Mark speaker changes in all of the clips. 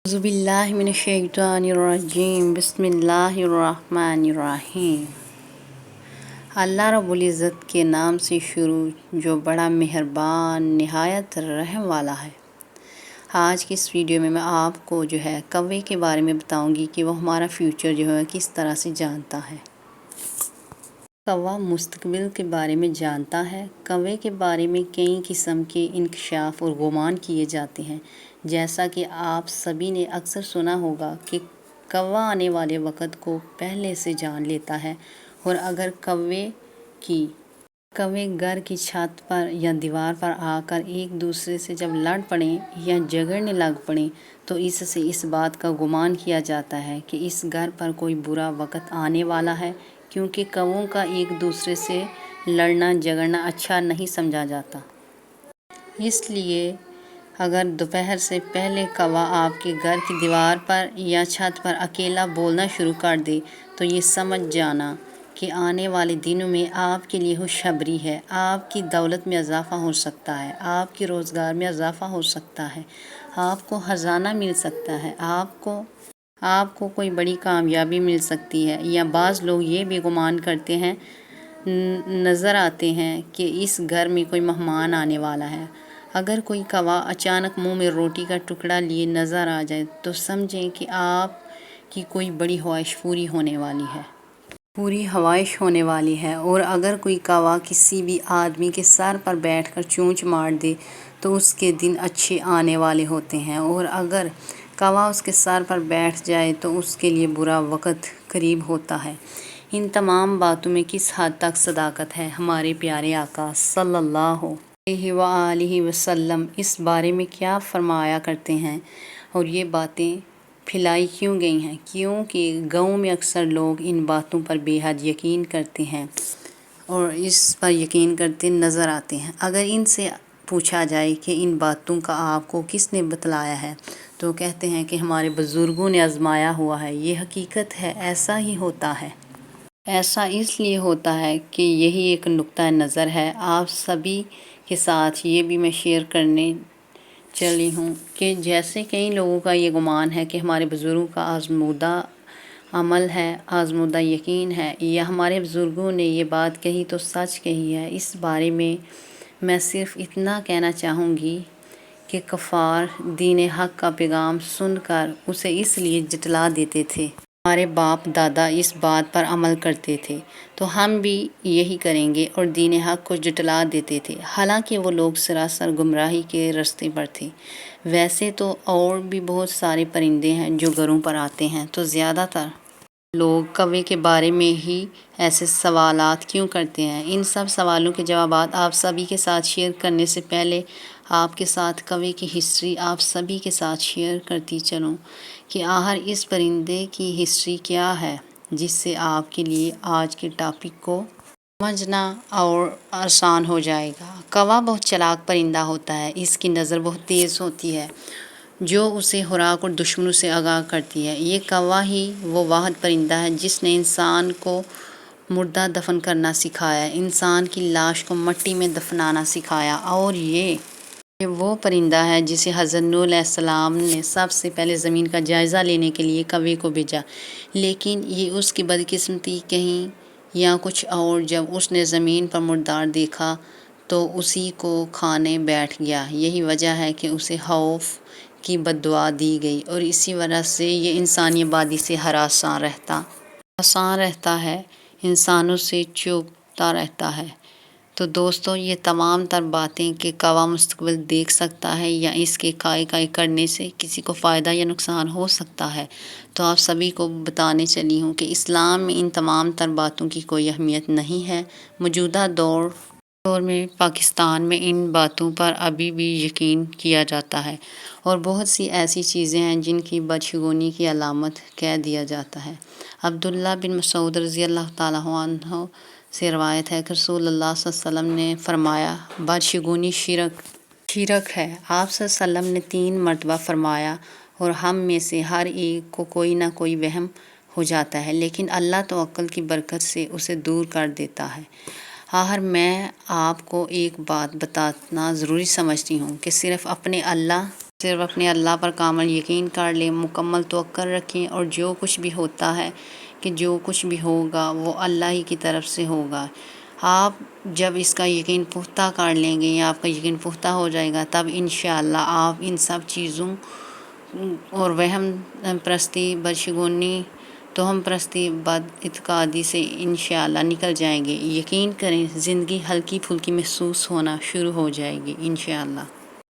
Speaker 1: اعوذ باللہ من الشیطان الرجیم، بسم اللہ الرحمن الرحیم۔ اللہ رب العزت کے نام سے شروع جو بڑا مہربان نہایت رحم والا ہے۔ آج کی اس ویڈیو میں آپ کو کوے کے بارے میں بتاؤں گی کہ وہ ہمارا فیوچر کس طرح سے جانتا ہے۔ کوا مستقبل کے بارے میں جانتا ہے۔ کوے کے بارے میں کئی قسم کے انکشاف اور گمان کیے جاتے ہیں۔ جیسا کہ آپ سبھی نے اکثر سنا ہوگا کہ کوا آنے والے وقت کو پہلے سے جان لیتا ہے، اور اگر کوے گھر کی چھت پر یا دیوار پر آ کر ایک دوسرے سے جب لڑ پڑیں یا جھگڑنے لگ پڑیں تو اس سے اس بات کا گمان کیا جاتا ہے کہ اس گھر پر کوئی برا وقت آنے والا ہے، کیونکہ کووں کا ایک دوسرے سے لڑنا جھگڑنا اچھا نہیں سمجھا جاتا۔ اس لیے اگر دوپہر سے پہلے کوا آپ کے گھر کی دیوار پر یا چھت پر اکیلا بولنا شروع کر دے تو یہ سمجھ جانا کہ آنے والے دنوں میں آپ کے لیے خوشخبری ہے۔ آپ کی دولت میں اضافہ ہو سکتا ہے، آپ کے روزگار میں اضافہ ہو سکتا ہے، آپ کو خزانہ مل سکتا ہے، آپ کو کوئی بڑی کامیابی مل سکتی ہے، یا بعض لوگ یہ بھی گمان کرتے ہیں نظر آتے ہیں کہ اس گھر میں کوئی مہمان آنے والا ہے۔ اگر کوئی کوا اچانک منہ میں روٹی کا ٹکڑا لیے نظر آ جائے تو سمجھیں کہ آپ کی کوئی بڑی خواہش پوری ہونے والی ہے، اور اگر کوئی کوا کسی بھی آدمی کے سر پر بیٹھ کر چونچ مار دے تو اس کے دن اچھے آنے والے ہوتے ہیں، اور اگر کوا اس کے سر پر بیٹھ جائے تو اس کے لیے برا وقت قریب ہوتا ہے۔ ان تمام باتوں میں کس حد تک صداقت ہے؟ ہمارے پیارے آقا صلی اللہ علیہ وآلہ وسلم اس بارے میں کیا فرمایا کرتے ہیں، اور یہ باتیں پھیلائی کیوں گئی ہیں؟ کیونکہ گاؤں میں اکثر لوگ ان باتوں پر بے حد یقین کرتے ہیں اور اس پر یقین کرتے نظر آتے ہیں۔ اگر ان سے پوچھا جائے کہ ان باتوں کا آپ کو کس نے بتلایا ہے تو کہتے ہیں کہ ہمارے بزرگوں نے آزمایا ہوا ہے۔ یہ حقیقت ہے، ایسا ہی ہوتا ہے۔ ایسا اس لیے ہوتا ہے کہ یہی ایک نقطہ نظر ہے۔ آپ سبھی کے ساتھ یہ بھی میں شیئر کرنے چلی ہوں کہ جیسے کئی لوگوں کا یہ گمان ہے کہ ہمارے بزرگوں کا آزمودہ عمل ہے، آزمودہ یقین ہے، یا ہمارے بزرگوں نے یہ بات کہی تو سچ کہی ہے۔ اس بارے میں صرف اتنا کہنا چاہوں گی کہ کفار دین حق کا پیغام سن کر اسے اس لیے جھٹلا دیتے تھے۔ ہمارے باپ دادا اس بات پر عمل کرتے تھے تو ہم بھی یہی کریں گے، اور دین حق کو جھٹلا دیتے تھے، حالانکہ وہ لوگ سراسر گمراہی کے راستے پر تھے۔ ویسے تو اور بھی بہت سارے پرندے ہیں جو گھروں پر آتے ہیں، تو زیادہ تر لوگ کوے کے بارے میں ہی ایسے سوالات کیوں کرتے ہیں؟ ان سب سوالوں کے جوابات آپ سبھی کے ساتھ شیئر کرنے سے پہلے آپ کے ساتھ کوے کی ہسٹری آپ سبھی کے ساتھ شیئر کرتی چلوں کہ آخر اس پرندے کی ہسٹری کیا ہے، جس سے آپ کے لیے آج کے ٹاپک کو سمجھنا اور آسان ہو جائے گا۔ کوا بہت چالاک پرندہ ہوتا ہے، اس کی نظر بہت تیز ہوتی ہے جو اسے خوراک اور دشمنوں سے آگاہ کرتی ہے۔ یہ کوا ہی وہ واحد پرندہ ہے جس نے انسان کو مردہ دفن کرنا سکھایا، انسان کی لاش کو مٹی میں دفنانا سکھایا، اور یہ وہ پرندہ ہے جسے حضرت نوح علیہ السلام نے سب سے پہلے زمین کا جائزہ لینے کے لیے کوے کو بھیجا، لیکن یہ اس کی بدقسمتی کہیں یا کچھ اور، جب اس نے زمین پر مردار دیکھا تو اسی کو کھانے بیٹھ گیا۔ یہی وجہ ہے کہ اسے خوف کی بددعا دی گئی، اور اسی وجہ سے یہ انسانی آبادی سے ہراساں رہتا ہے، انسانوں سے چپتا رہتا ہے۔ تو دوستو، یہ تمام تر باتیں کہ کوا مستقبل دیکھ سکتا ہے یا اس کے کائی کرنے سے کسی کو فائدہ یا نقصان ہو سکتا ہے، تو آپ سبھی کو بتانے چلی ہوں کہ اسلام میں ان تمام تر باتوں کی کوئی اہمیت نہیں ہے۔ موجودہ دور میں پاکستان میں ان باتوں پر ابھی بھی یقین کیا جاتا ہے، اور بہت سی ایسی چیزیں ہیں جن کی بدشگونی کی علامت کہہ دیا جاتا ہے۔ عبداللہ بن مسعود رضی اللہ تعالیٰ عنہ سے روایت ہے کہ رسول اللہ صلی اللہ علیہ وسلم نے فرمایا، بدشگونی شرک ہے۔ آپ صلی اللہ علیہ وسلم نے 3 مرتبہ فرمایا، اور ہم میں سے ہر ایک کو کوئی نہ کوئی وہم ہو جاتا ہے، لیکن اللہ تو عقل کی برکت سے اسے دور کر دیتا ہے۔ آخر میں آپ کو ایک بات بتانا ضروری سمجھتی ہوں کہ صرف اپنے اللہ صرف اپنے اللہ پر کامل یقین کر لیں، مکمل توکل رکھیں، اور جو کچھ بھی ہوتا ہے کہ جو کچھ بھی ہوگا وہ اللہ ہی کی طرف سے ہوگا۔ آپ جب اس کا یقین پختہ کر لیں گے یا آپ کا یقین پختہ ہو جائے گا، تب انشاءاللہ آپ ان سب چیزوں اور وہم پرستی، بدشگونی، توہم پرستی، بد اعتقادی سے انشاءاللہ نکل جائیں گے۔ یقین کریں زندگی ہلکی پھلکی محسوس ہونا شروع ہو جائے گی انشاءاللہ۔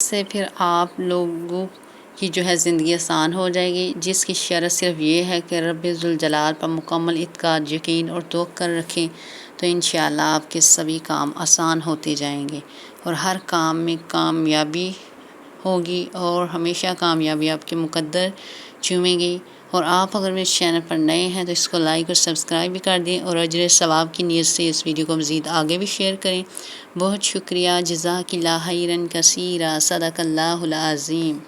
Speaker 1: اس سے پھر آپ لوگوں کی زندگی آسان ہو جائے گی، جس کی شرط صرف یہ ہے کہ رب ذوالجلال پر مکمل اعتقاد، یقین اور توکل رکھیں، تو انشاءاللہ آپ کے سبھی کام آسان ہوتے جائیں گے اور ہر کام میں کامیابی ہوگی، اور ہمیشہ کامیابی آپ کے مقدر چومیں گی۔ اور آپ اگر میرے چینل پر نئے ہیں تو اس کو لائک اور سبسکرائب بھی کر دیں، اور اجر ثواب کی نیت سے اس ویڈیو کو مزید آگے بھی شیئر کریں۔ بہت شکریہ، جزاک اللہ خیرا کثیرا، صدق اللہ العظیم۔